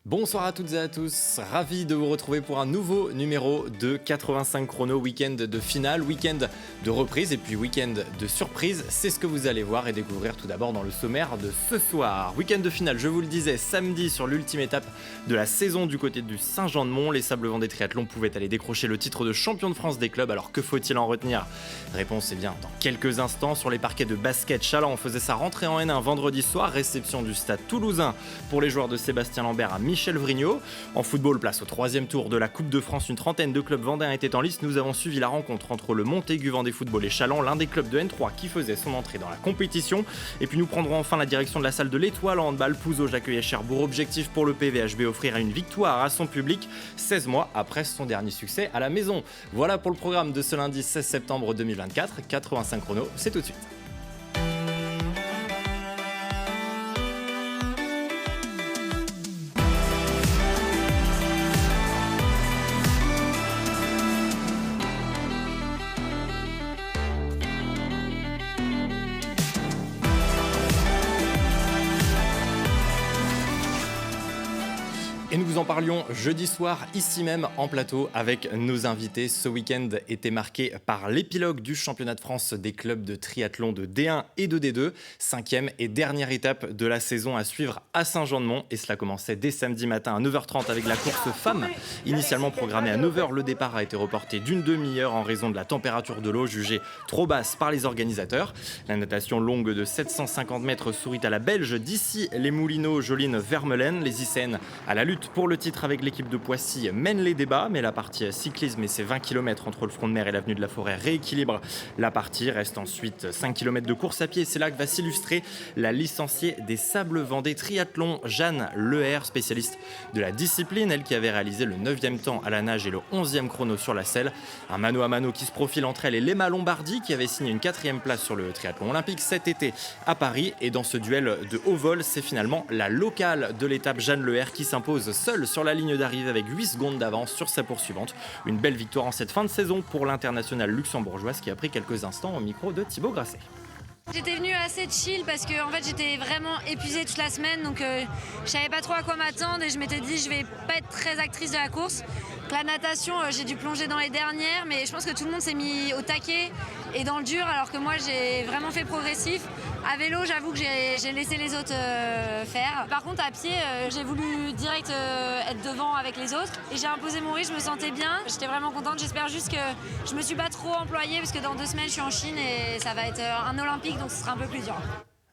Bonsoir à toutes et à tous, ravi de vous retrouver pour un nouveau numéro de 85 chrono, week-end de finale, week-end de reprise et puis week-end de surprise. C'est ce que vous allez voir et découvrir tout d'abord dans le sommaire de ce soir. Week-end de finale, je vous le disais, samedi sur l'ultime étape de la saison du côté du Saint-Jean-de-Mont. Les Sables Vendée Triathlon pouvaient aller décrocher le titre de champion de France des clubs, alors que faut-il en retenir? Réponse est bien dans quelques instants. Sur les parquets de basket, Chaland faisait sa rentrée en N1 vendredi soir, réception du stade toulousain pour les joueurs de Sébastien Lambert à Michel Vrignot. En football, place au troisième tour de la Coupe de France. Une trentaine de clubs vendéens étaient en lice. Nous avons suivi la rencontre entre le Montaigu Vendée Football et Chaland, l'un des clubs de N3 qui faisait son entrée dans la compétition. Et puis nous prendrons enfin la direction de la salle de l'Étoile en handball. Pouzauges accueillait Cherbourg. Objectif pour le PVHB, offrir une victoire à son public 16 mois après son dernier succès à la maison. Voilà pour le programme de ce lundi 16 septembre 2024. 85 chrono, c'est tout de suite. Et nous vous en parlions jeudi soir, ici même en plateau, avec nos invités. Ce week-end était marqué par l'épilogue du championnat de France des clubs de triathlon de D1 et de D2. 5e et dernière étape de la saison à suivre à Saint-Jean-de-Mont. Et cela commençait dès samedi matin à 9h30 avec la course femmes. Initialement programmée à 9h, le départ a été reporté d'une demi-heure en raison de la température de l'eau jugée trop basse par les organisateurs. La natation longue de 750 mètres sourit à la Belge d'ici les Moulineaux, Joline, Vermeulen. Les Icènes à la lutte pour le titre avec l'équipe de Poissy mène les débats, mais la partie cyclisme et ses 20 km entre le front de mer et l'avenue de la Forêt rééquilibre la partie. Reste ensuite 5 km de course à pied. C'est là que va s'illustrer la licenciée des Sables Vendée Triathlon, Jeanne Leher, spécialiste de la discipline. Elle qui avait réalisé le 9e temps à la nage et le 11e chrono sur la selle. Un mano à mano qui se profile entre elle et Léma Lombardi qui avait signé une 4e place sur le triathlon olympique cet été à Paris. Et dans ce duel de haut vol, c'est finalement la locale de l'étape, Jeanne Leher, qui s'impose seule sur la ligne d'arrivée avec 8 secondes d'avance sur sa poursuivante. Une belle victoire en cette fin de saison pour l'internationale luxembourgeoise qui a pris quelques instants au micro de Thibaut Grasset. J'étais venue assez chill parce que j'étais vraiment épuisée toute la semaine, donc je savais pas trop à quoi m'attendre et je m'étais dit je vais pas être très actrice de la course. La natation, j'ai dû plonger dans les dernières, mais je pense que tout le monde s'est mis au taquet et dans le dur, alors que moi j'ai vraiment fait progressif. À vélo, j'avoue que j'ai laissé les autres faire. Par contre, à pied, j'ai voulu direct être devant avec les autres et j'ai imposé mon rythme, je me sentais bien. J'étais vraiment contente. J'espère juste que je me suis pas trop employée parce que dans 2 semaines, je suis en Chine et ça va être un olympique, donc ce sera un peu plus dur.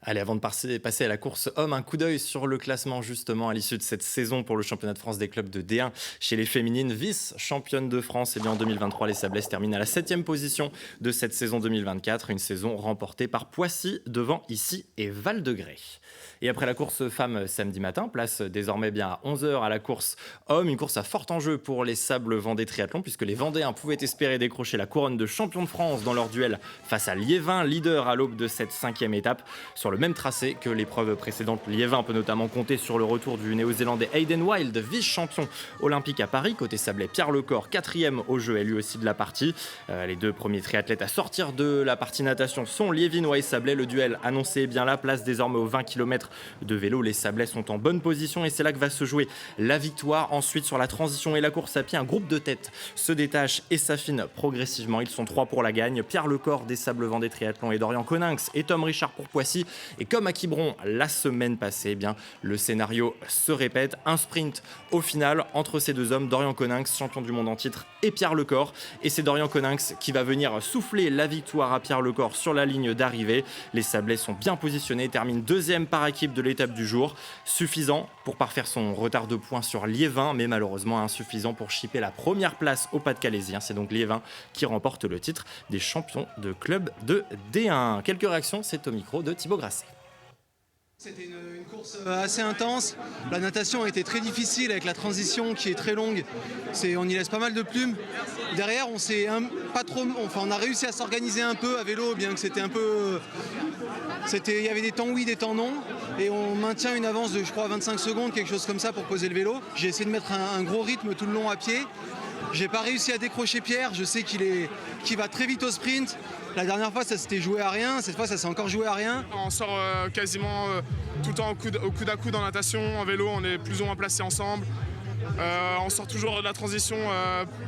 Allez, avant de passer à la course homme, un coup d'œil sur le classement justement à l'issue de cette saison pour le championnat de France des clubs de D1 chez les féminines, vice-championne de France. Et bien en 2023, les Sablesses terminent à la 7e position de cette saison 2024, une saison remportée par Poissy devant Issy et Val-de-Grès. Et après la course femmes samedi matin, place désormais bien à 11h à la course homme, une course à fort enjeu pour les Sables Vendée Triathlon puisque les Vendéens pouvaient espérer décrocher la couronne de champion de France dans leur duel face à Liévin, leader à l'aube de cette 5e étape. Sur le même tracé que l'épreuve précédente, Liévin peut notamment compter sur le retour du néo-zélandais Hayden Wild, vice-champion olympique à Paris. Côté Sablé, Pierre Lecor, 4e au jeu, est lui aussi de la partie. Les deux premiers triathlètes à sortir de la partie natation sont Liévinois et Sablé. Le duel annoncé est bien là, place désormais aux 20 km de vélo. Les Sablés sont en bonne position et c'est là que va se jouer la victoire. Ensuite, sur la transition et la course à pied, un groupe de tête se détache et s'affine progressivement. Ils sont 3 pour la gagne. Pierre Lecor des Sables Vendée Triathlon et Dorian Coninx et Tom Richard pour Poissy. Et comme à Quiberon la semaine passée, eh bien, le scénario se répète. Un sprint au final entre ces deux hommes, Dorian Coninx, champion du monde en titre, et Pierre Lecor. Et c'est Dorian Coninx qui va venir souffler la victoire à Pierre Lecor sur la ligne d'arrivée. Les Sablés sont bien positionnés, terminent 2e par équipe de l'étape du jour. Suffisant pour parfaire son retard de points sur Liévin, mais malheureusement insuffisant pour chipper la première place au Pas-de-Calaisien. C'est donc Liévin qui remporte le titre des champions de club de D1. Quelques réactions, c'est au micro de Thibaut Grasset. C'était une course assez intense. La natation a été très difficile avec la transition qui est très longue. On y laisse pas mal de plumes. Derrière, on a réussi à s'organiser un peu à vélo, bien que c'était un peu... Il y avait des temps oui, des temps non. Et on maintient une avance de, je crois, 25 secondes, quelque chose comme ça pour poser le vélo. J'ai essayé de mettre un gros rythme tout le long à pied. J'ai pas réussi à décrocher Pierre, je sais qu'il va très vite au sprint. La dernière fois ça s'était joué à rien, cette fois ça s'est encore joué à rien. On sort quasiment tout le temps au coude à coude en natation, en vélo, on est plus ou moins placés ensemble. On sort toujours de la transition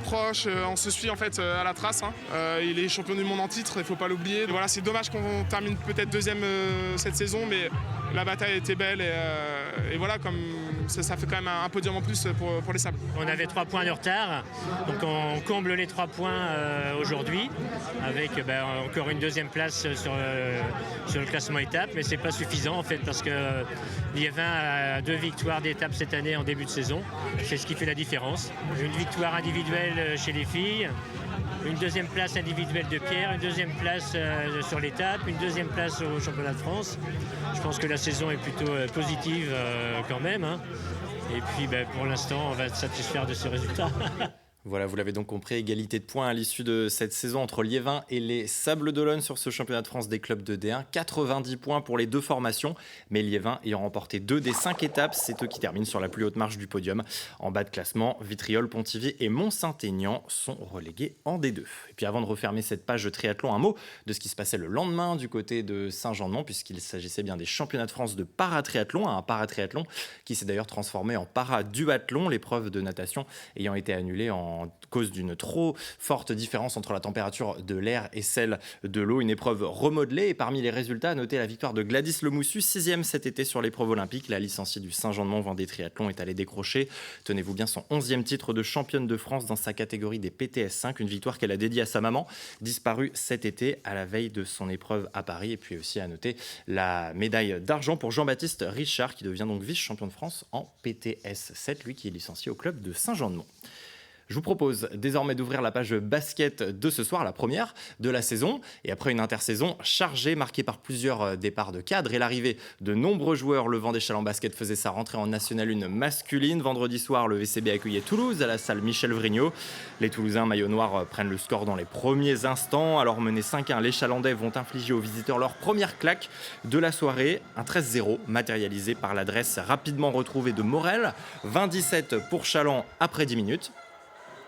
proche, on se suit en fait à la trace. Il est champion du monde en titre, il ne faut pas l'oublier. Voilà, c'est dommage qu'on termine peut-être deuxième cette saison, mais la bataille était belle et voilà, comme ça fait quand même un podium en plus pour les Sables. On avait 3 points de retard, donc on comble les 3 points aujourd'hui avec encore une deuxième place sur le classement étape, mais c'est pas suffisant en fait parce que Liévin a 2 victoires d'étape cette année en début de saison. C'est ce qui fait la différence. Une victoire individuelle chez les filles, une deuxième place individuelle de Pierre, une deuxième place sur l'étape, une deuxième place au championnat de France. Je pense que la saison est plutôt positive quand même. Et puis pour l'instant, on va se satisfaire de ce résultat. Voilà, vous l'avez donc compris, égalité de points à l'issue de cette saison entre Liévin et les Sables d'Olonne sur ce championnat de France des clubs de D1. 90 points pour les 2 formations, mais Liévin ayant remporté 2 des 5 étapes, c'est eux qui terminent sur la plus haute marche du podium. En bas de classement, Vitriol, Pontivy et Mont-Saint-Aignan sont relégués en D2. Et puis avant de refermer cette page de triathlon, un mot de ce qui se passait le lendemain du côté de Saint-Jean-de-Mont, puisqu'il s'agissait bien des championnats de France de paratriathlon, un paratriathlon qui s'est d'ailleurs transformé en paraduathlon, l'épreuve de natation ayant été annulée en cause d'une trop forte différence entre la température de l'air et celle de l'eau. Une épreuve remodelée et parmi les résultats, à noter la victoire de Gladys Lemoussu, 6e cet été sur l'épreuve olympique. La licenciée du Saint-Jean-de-Mont Vendée Triathlon est allée décrocher, tenez-vous bien, son 11e titre de championne de France dans sa catégorie des PTS 5, une victoire qu'elle a dédiée à sa maman, disparue cet été à la veille de son épreuve à Paris. Et puis aussi à noter la médaille d'argent pour Jean-Baptiste Richard qui devient donc vice-champion de France en PTS 7, lui qui est licencié au club de Saint-Jean-de-Mont. Je vous propose désormais d'ouvrir la page basket de ce soir, la première de la saison. Et après une intersaison chargée, marquée par plusieurs départs de cadres et l'arrivée de nombreux joueurs, le Vendée Challant Basket faisait sa rentrée en National 1 masculine. Vendredi soir, le VCB accueillait Toulouse à la salle Michel Vrignot. Les Toulousains maillot noir prennent le score dans les premiers instants. Alors menés 5-1, les Chalandais vont infliger aux visiteurs leur première claque de la soirée. Un 13-0 matérialisé par l'adresse rapidement retrouvée de Morel. 20-17 pour Chaland après 10 minutes.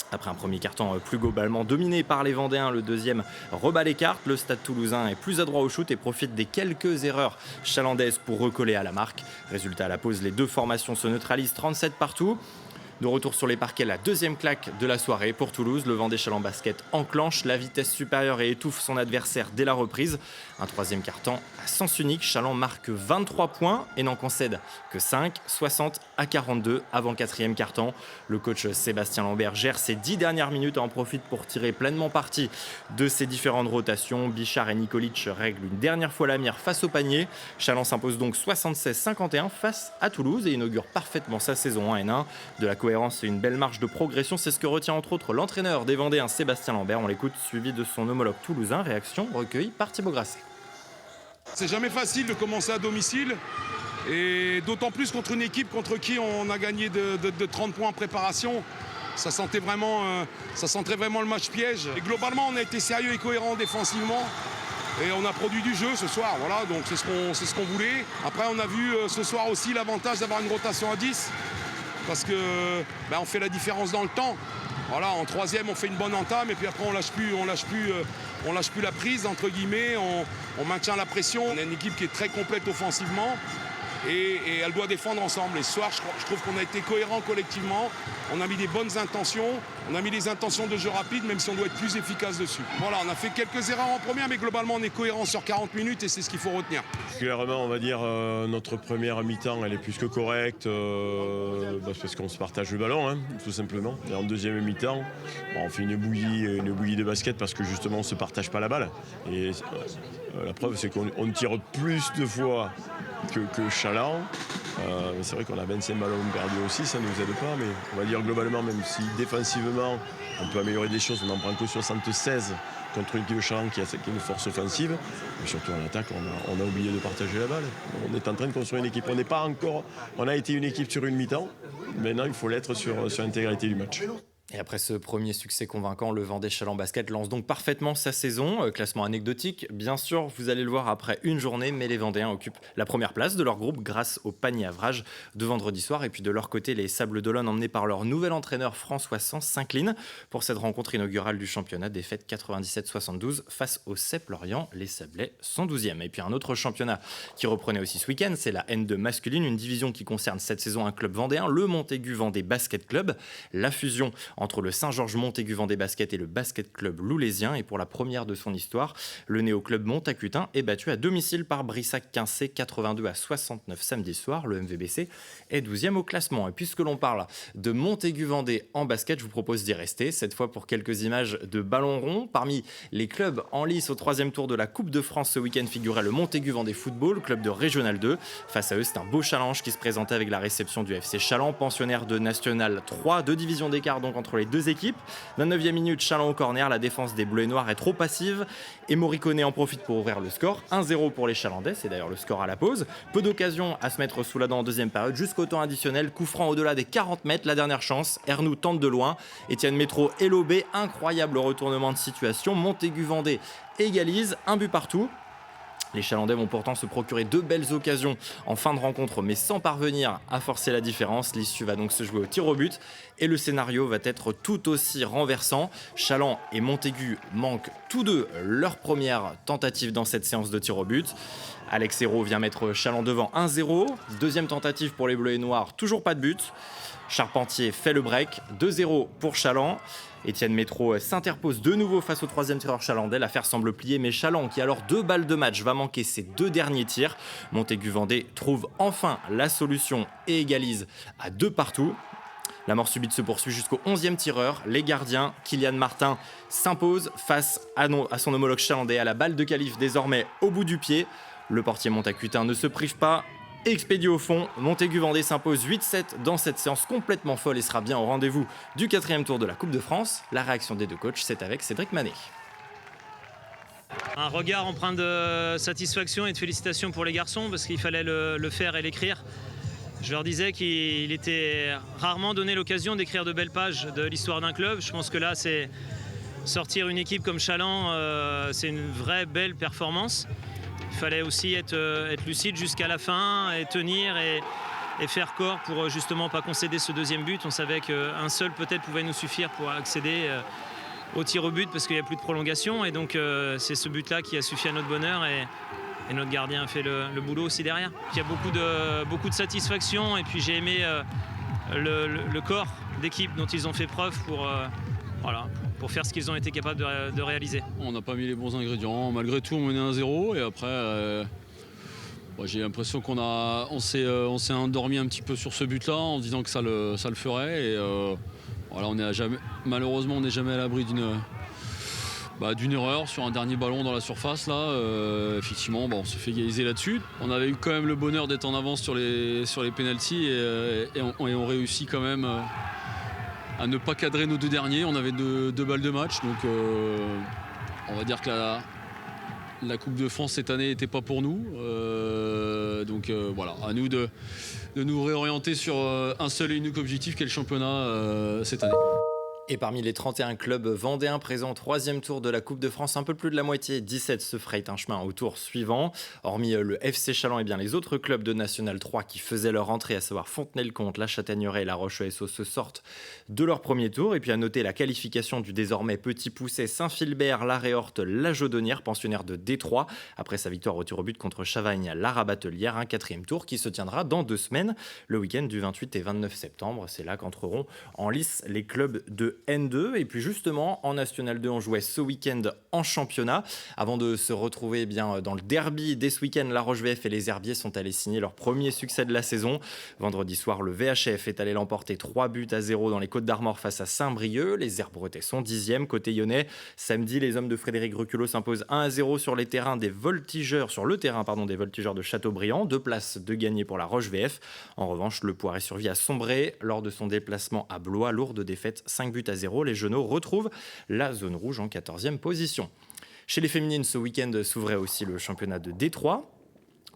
Après un premier carton plus globalement dominé par les Vendéens, le deuxième rebat les cartes. Le Stade Toulousain est plus adroit au shoot et profite des quelques erreurs chalandaises pour recoller à la marque. Résultat, à la pause, les 2 formations se neutralisent 37 partout. De retour sur les parquets, la deuxième claque de la soirée pour Toulouse. Le Vendée Challant Basket enclenche la vitesse supérieure et étouffe son adversaire dès la reprise. Un troisième carton à sens unique. Challant marque 23 points et n'en concède que 5, 60-42 avant quatrième carton. Le coach Sébastien Lambert gère ses 10 dernières minutes et en profite pour tirer pleinement parti de ses différentes rotations. Bichard et Nikolic règlent une dernière fois la mire face au panier. Challant s'impose donc 76-51 face à Toulouse et inaugure parfaitement sa saison en N1. De la cohérence et une belle marge de progression, c'est ce que retient entre autres l'entraîneur des Vendéens, Sébastien Lambert. On l'écoute, suivi de son homologue toulousain. Réaction recueillie par Thibaut Grasset. C'est jamais facile de commencer à domicile et d'autant plus contre une équipe contre qui on a gagné de 30 points en préparation. Ça sentait vraiment le match piège. Et globalement, on a été sérieux et cohérent défensivement. Et on a produit du jeu ce soir, voilà, donc c'est ce qu'on voulait. Après, on a vu ce soir aussi l'avantage d'avoir une rotation à 10. Parce que on fait la différence dans le temps. Voilà, en troisième, on fait une bonne entame et puis après on lâche plus la prise entre guillemets. On maintient la pression. On a une équipe qui est très complète offensivement et elle doit défendre ensemble. Et ce soir, je trouve qu'on a été cohérent collectivement. On a mis des bonnes intentions. On a mis des intentions de jeu rapide, même si on doit être plus efficace dessus. Voilà, on a fait quelques erreurs en première, mais globalement, on est cohérent sur 40 minutes et c'est ce qu'il faut retenir. Clairement, on va dire, notre première mi-temps, elle est plus que correcte, parce qu'on se partage le ballon, tout simplement. Et en deuxième mi-temps, on fait une bouillie de basket parce que justement, on ne se partage pas la balle. Et la preuve, c'est qu'on tire plus de fois que Chaland. C'est vrai qu'on a 25 ballons perdus aussi, ça ne nous aide pas, mais on va dire globalement, même si défensivement on peut améliorer des choses, on n'en prend que 76 contre une équipe de Chaland qui a une force offensive, mais surtout en attaque, on a oublié de partager la balle. On est en train de construire une équipe, on a été une équipe sur une mi-temps, maintenant il faut l'être sur l'intégralité du match. Et après ce premier succès convaincant, le Vendée Chaland Basket lance donc parfaitement sa saison. Classement anecdotique, bien sûr, vous allez le voir après une journée, mais les Vendéens occupent la première place de leur groupe grâce au panier average de vendredi soir. Et puis de leur côté, les Sables d'Olonne, emmenés par leur nouvel entraîneur François Sens, s'inclinent pour cette rencontre inaugurale du championnat, défaite 97-72 face au CEP Lorient. Les Sablais sont 12e. Et puis un autre championnat qui reprenait aussi ce week-end, c'est la N2 masculine, une division qui concerne cette saison un club vendéen, le Montaigu Vendée Basket Club. La fusion entre le Saint-Georges Montaigu Vendée Basket et le Basket Club Loulésien. Et pour la première de son histoire, le néo-club montacutain est battu à domicile par Brissac-Quincé 82-69 samedi soir. Le MVBC est 12e au classement. Et puisque l'on parle de Montaigu Vendée en basket, je vous propose d'y rester, cette fois pour quelques images de ballon rond. Parmi les clubs en lice au 3e tour de la Coupe de France ce week-end figurait le Montaigu Vendée Football, club de Régional 2. Face à eux, c'est un beau challenge qui se présentait avec la réception du FC Chaland, pensionnaire de National 3, 2 divisions d'écart donc entre les deux équipes. 29e minute, Chaland au corner, la défense des Bleus et Noirs est trop passive et Morricone en profite pour ouvrir le score. 1-0 pour les Chalandais, c'est d'ailleurs le score à la pause. Peu d'occasions à se mettre sous la dent en deuxième période, jusqu'au temps additionnel, coup franc au-delà des 40 mètres, la dernière chance. Ernoult tente de loin, Étienne Métro est lobé, incroyable retournement de situation. Montaigu Vendée égalise, un but partout. Les Chalandais vont pourtant se procurer 2 belles occasions en fin de rencontre, mais sans parvenir à forcer la différence. L'issue va donc se jouer au tir au but et le scénario va être tout aussi renversant. Chaland et Montaigu manquent tous deux leur première tentative dans cette séance de tir au but. Alex Hérault vient mettre Chaland devant 1-0. Deuxième tentative pour les Bleus et Noirs, toujours pas de but. Charpentier fait le break, 2-0 pour Chaland. Étienne Métro s'interpose de nouveau face au troisième tireur chalandais. L'affaire semble plier, mais Chaland, qui a alors 2 balles de match, va manquer ses 2 derniers tirs. Montaigu Vendée trouve enfin la solution et égalise à 2 partout. La mort subite se poursuit jusqu'au 11e tireur. Les gardiens, Kylian Martin, s'impose face à son homologue chalandais à la balle de qualif désormais au bout du pied. Le portier montacutain ne se prive pas. Expédié au fond, Montaigu Vendée s'impose 8-7 dans cette séance complètement folle et sera bien au rendez-vous du 4e tour de la Coupe de France. La réaction des deux coachs, c'est avec Cédric Manet. Un regard empreint de satisfaction et de félicitations pour les garçons parce qu'il fallait le faire et l'écrire. Je leur disais qu'il était rarement donné l'occasion d'écrire de belles pages de l'histoire d'un club. Je pense que là, c'est sortir une équipe comme Chaland, c'est une vraie belle performance. Il fallait aussi être lucide jusqu'à la fin et tenir et faire corps pour justement pas concéder ce deuxième but. On savait qu'un seul peut-être pouvait nous suffire pour accéder au tir au but parce qu'il n'y a plus de prolongation. Et donc c'est ce but-là qui a suffi à notre bonheur et notre gardien a fait le boulot aussi derrière. Il y a beaucoup de satisfaction et puis j'ai aimé le corps d'équipe dont ils ont fait preuve pour faire ce qu'ils ont été capables de réaliser. On n'a pas mis les bons ingrédients. Malgré tout, on menait 1-0 et après, j'ai l'impression qu'on s'est endormi un petit peu sur ce but-là en disant que ça le ferait. Et malheureusement, on n'est jamais à l'abri d'une erreur sur un dernier ballon dans la surface. Effectivement, on se fait égaliser là-dessus. On avait eu quand même le bonheur d'être en avance sur les pénaltys et on réussit quand même à ne pas cadrer nos 2 derniers. On avait 2 balles de match, donc on va dire que la Coupe de France cette année n'était pas pour nous. À nous de nous réorienter sur un seul et unique objectif qui est le championnat cette année. Et parmi les 31 clubs vendéens présents au 3e tour de la Coupe de France, un peu plus de la moitié, 17, se frayent un chemin au tour suivant. Hormis le FC Chaland, les autres clubs de National 3 qui faisaient leur entrée, à savoir Fontenay-le-Comte, la Châtaigneraie et la Roche-ESO, se sortent de leur premier tour. Et puis à noter la qualification du désormais Petit Pousset, Saint-Philbert, la Réorte, la Jaudonnière, pensionnaire de Détroit, après sa victoire au tir au but contre Chavagne, la Rabatelière, un 4e tour qui se tiendra dans 2 semaines, le week-end du 28 et 29 septembre. C'est là qu'entreront en lice les clubs de N2. Et puis justement, en National 2, on jouait ce week-end en championnat. Avant de se retrouver dans le derby dès ce week-end, la Roche-VF et les Herbiers sont allés signer leur premier succès de la saison. Vendredi soir, le VHF est allé l'emporter 3-0 dans les Côtes-d'Armor face à Saint-Brieuc. Les Herbretais sont 10e. Côté lyonnais, samedi, les hommes de Frédéric Reculot s'imposent 1-0 sur le terrain des voltigeurs de Châteaubriand. 2 places de gagnées pour la Roche-VF. En revanche, le Poiré-sur-Vie a sombré lors de son déplacement à Blois. Lourde défaite, 5-0. Les Genoux retrouvent la zone rouge en 14e position. Chez les féminines, ce week-end s'ouvrait aussi le championnat de Détroit.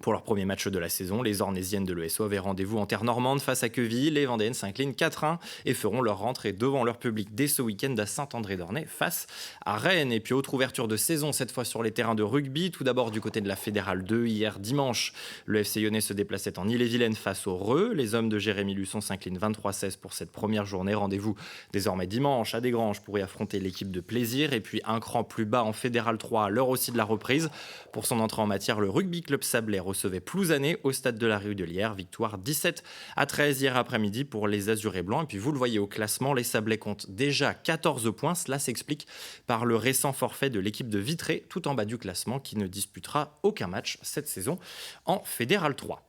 Pour leur premier match de la saison, les Ornésiennes de l'ESO avaient rendez-vous en terre normande face à Quevilly. Les Vendéennes s'inclinent 4-1 et feront leur rentrée devant leur public dès ce week-end à Saint-André-d'Ornay face à Rennes. Et puis autre ouverture de saison, cette fois sur les terrains de rugby. Tout d'abord du côté de la Fédérale 2, hier dimanche, le FC Lyonnais se déplaçait en Ille-et-Vilaine face au Reux. Les hommes de Jérémy Luçon s'inclinent 23-16 pour cette première journée. Rendez-vous désormais dimanche à Desgranges pour y affronter l'équipe de Plaisir. Et puis un cran plus bas en Fédérale 3 à l'heure aussi de la reprise. Pour son entrée en matière, le Rugby Club Sablé recevait Plouzané au stade de la Rue de Lierre. Victoire 17-13 hier après-midi pour les Azurés Blancs. Et puis vous le voyez au classement, les Sablés comptent déjà 14 points. Cela s'explique par le récent forfait de l'équipe de Vitré, tout en bas du classement, qui ne disputera aucun match cette saison en Fédéral 3.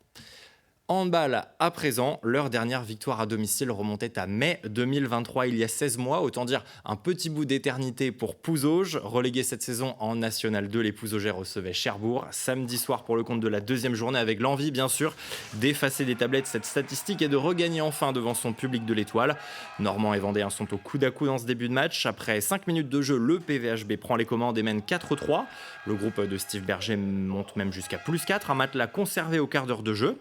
Handball à présent, leur dernière victoire à domicile remontait à mai 2023, il y a 16 mois. Autant dire un petit bout d'éternité pour Pouzauges. Relégués cette saison en National 2, les Pouzaugais recevaient Cherbourg samedi soir pour le compte de la deuxième journée, avec l'envie bien sûr d'effacer des tablettes cette statistique et de regagner enfin devant son public de l'Étoile. Normand et Vendéens sont au coude à coude dans ce début de match. Après 5 minutes de jeu, le PVHB prend les commandes et mène 4-3. Le groupe de Steve Berger monte même jusqu'à +4, un matelas conservé au quart d'heure de jeu.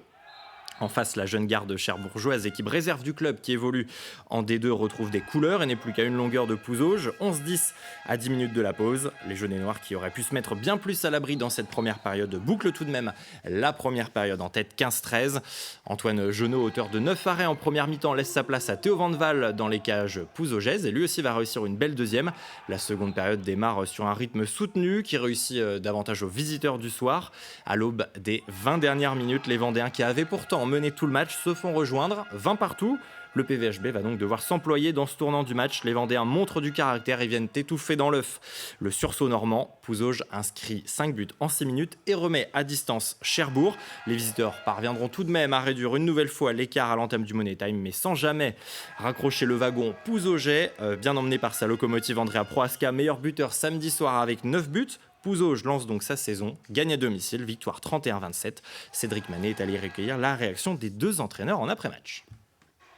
En face, la jeune garde cherbourgeoise, équipe réserve du club qui évolue en D2, retrouve des couleurs et n'est plus qu'à une longueur de Pouzauges. 11-10 à 10 minutes de la pause. Les jaunes et noirs qui auraient pu se mettre bien plus à l'abri dans cette première période bouclent tout de même la première période en tête 15-13. Antoine Genot, auteur de 9 arrêts en première mi-temps, laisse sa place à Théo Vandeval dans les cages pouzaugaises et lui aussi va réussir une belle deuxième. La seconde période démarre sur un rythme soutenu qui réussit davantage aux visiteurs du soir. À l'aube des 20 dernières minutes, les Vendéens qui avaient pourtant mené tout le match se font rejoindre, 20 partout. Le PVHB va donc devoir s'employer dans ce tournant du match. Les Vendéens montrent du caractère et viennent étouffer dans l'œuf le sursaut normand. Pouzauges inscrit 5 buts en 6 minutes et remet à distance Cherbourg. Les visiteurs parviendront tout de même à réduire une nouvelle fois l'écart à l'entame du Money Time, mais sans jamais raccrocher le wagon Pouzauget, bien emmené par sa locomotive Andrea Prohaska, meilleur buteur samedi soir avec 9 buts. Pouzauges lance donc sa saison, gagne à domicile, victoire 31-27. Cédric Manet est allé recueillir la réaction des deux entraîneurs en après-match.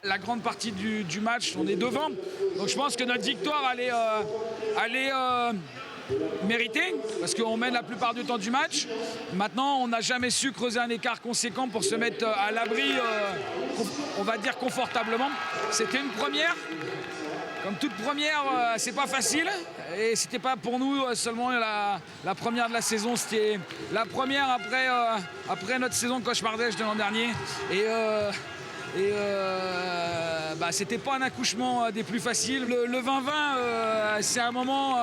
La grande partie du match, on est devant. Donc je pense que notre victoire allait méritée, parce qu'on mène la plupart du temps du match. Maintenant, on n'a jamais su creuser un écart conséquent pour se mettre à l'abri, on va dire confortablement. C'était une première. Comme toute première, c'est pas facile. Et c'était pas pour nous seulement la première de la saison, c'était la première après notre saison cauchemardesque de l'an dernier. C'était pas un accouchement des plus faciles. Le 20-20, c'est un moment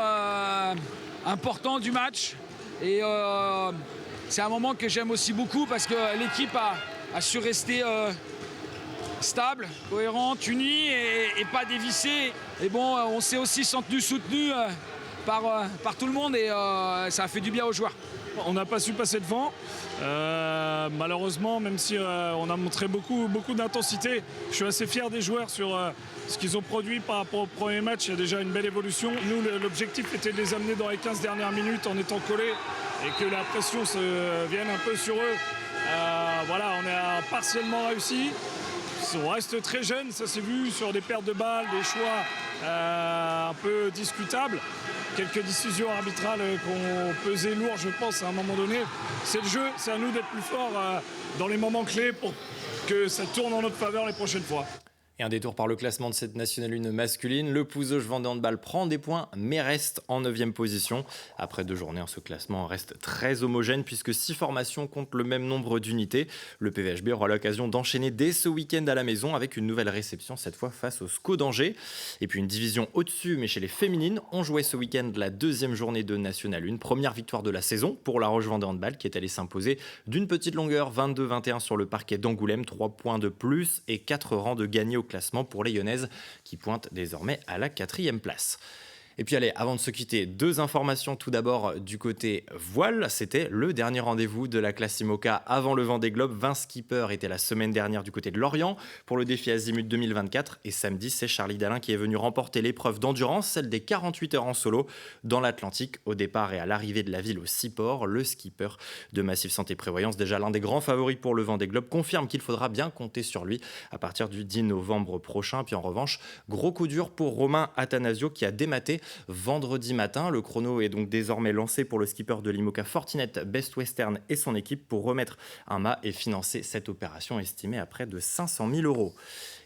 important du match. Et c'est un moment que j'aime aussi beaucoup parce que l'équipe a su rester stable, cohérente, unie et pas dévissée. Et bon, on s'est aussi senti soutenu par tout le monde et ça a fait du bien aux joueurs. On n'a pas su passer devant. Malheureusement, même si on a montré beaucoup d'intensité, je suis assez fier des joueurs sur ce qu'ils ont produit par rapport au premier match. Il y a déjà une belle évolution. Nous, l'objectif était de les amener dans les 15 dernières minutes en étant collés et que la pression vienne un peu sur eux. Voilà, on a partiellement réussi. On reste très jeune, ça s'est vu sur des pertes de balles, des choix un peu discutables. Quelques décisions arbitrales qui ont pesé lourd, je pense, à un moment donné. C'est le jeu, c'est à nous d'être plus forts dans les moments clés pour que ça tourne en notre faveur les prochaines fois. Et un détour par le classement de cette National 1 masculine. Le Pouzauges Vendée Handball prend des points, mais reste en 9e position. Après 2 journées, ce classement reste très homogène puisque 6 formations comptent le même nombre d'unités. Le PVHB aura l'occasion d'enchaîner dès ce week-end à la maison avec une nouvelle réception, cette fois face au SCO d'Angers. Et puis une division au-dessus, mais chez les féminines, on jouait ce week-end la 2e journée de National 1. Première victoire de la saison pour la Roche Vendée Handball qui est allée s'imposer d'une petite longueur, 22-21 sur le parquet d'Angoulême. 3 points de plus et 4 rangs de gagné au classement pour les Lyonnaises qui pointent désormais à la 4e place. Et puis allez, avant de se quitter, 2 informations tout d'abord du côté voile. C'était le dernier rendez-vous de la classe IMOCA avant le Vendée Globe. 20 skippers étaient la semaine dernière du côté de Lorient pour le défi Azimut 2024. Et samedi, c'est Charlie Dalin qui est venu remporter l'épreuve d'endurance, celle des 48 heures en solo dans l'Atlantique. Au départ et à l'arrivée de la ville au Seaport, le skipper de Massif Santé Prévoyance, déjà l'un des grands favoris pour le Vendée Globe, confirme qu'il faudra bien compter sur lui à partir du 10 novembre prochain. Puis en revanche, gros coup dur pour Romain Attanasio qui a dématé vendredi matin. Le chrono est donc désormais lancé pour le skipper de l'IMOCA Fortinet Best Western et son équipe pour remettre un mât et financer cette opération estimée à près de 500 000 €.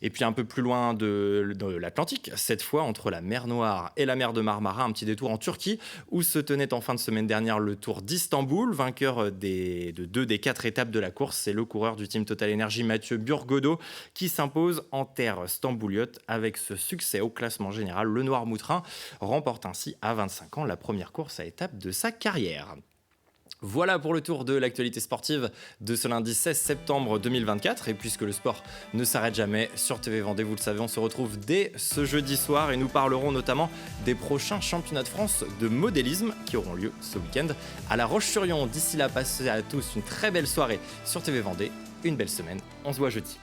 Et puis un peu plus loin de l'Atlantique, cette fois entre la mer Noire et la mer de Marmara, un petit détour en Turquie où se tenait en fin de semaine dernière le Tour d'Istanbul. Vainqueur de 2 des 4 étapes de la course, c'est le coureur du team Total Energy Mathieu Burgodo qui s'impose en terre stambouliote avec ce succès au classement général. Le Noirmoutrin remporte ainsi à 25 ans la première course à étapes de sa carrière. Voilà pour le tour de l'actualité sportive de ce lundi 16 septembre 2024. Et puisque le sport ne s'arrête jamais sur TV Vendée, vous le savez, on se retrouve dès ce jeudi soir et nous parlerons notamment des prochains championnats de France de modélisme qui auront lieu ce week-end à La Roche-sur-Yon. D'ici là, passez à tous une très belle soirée sur TV Vendée, une belle semaine. On se voit jeudi.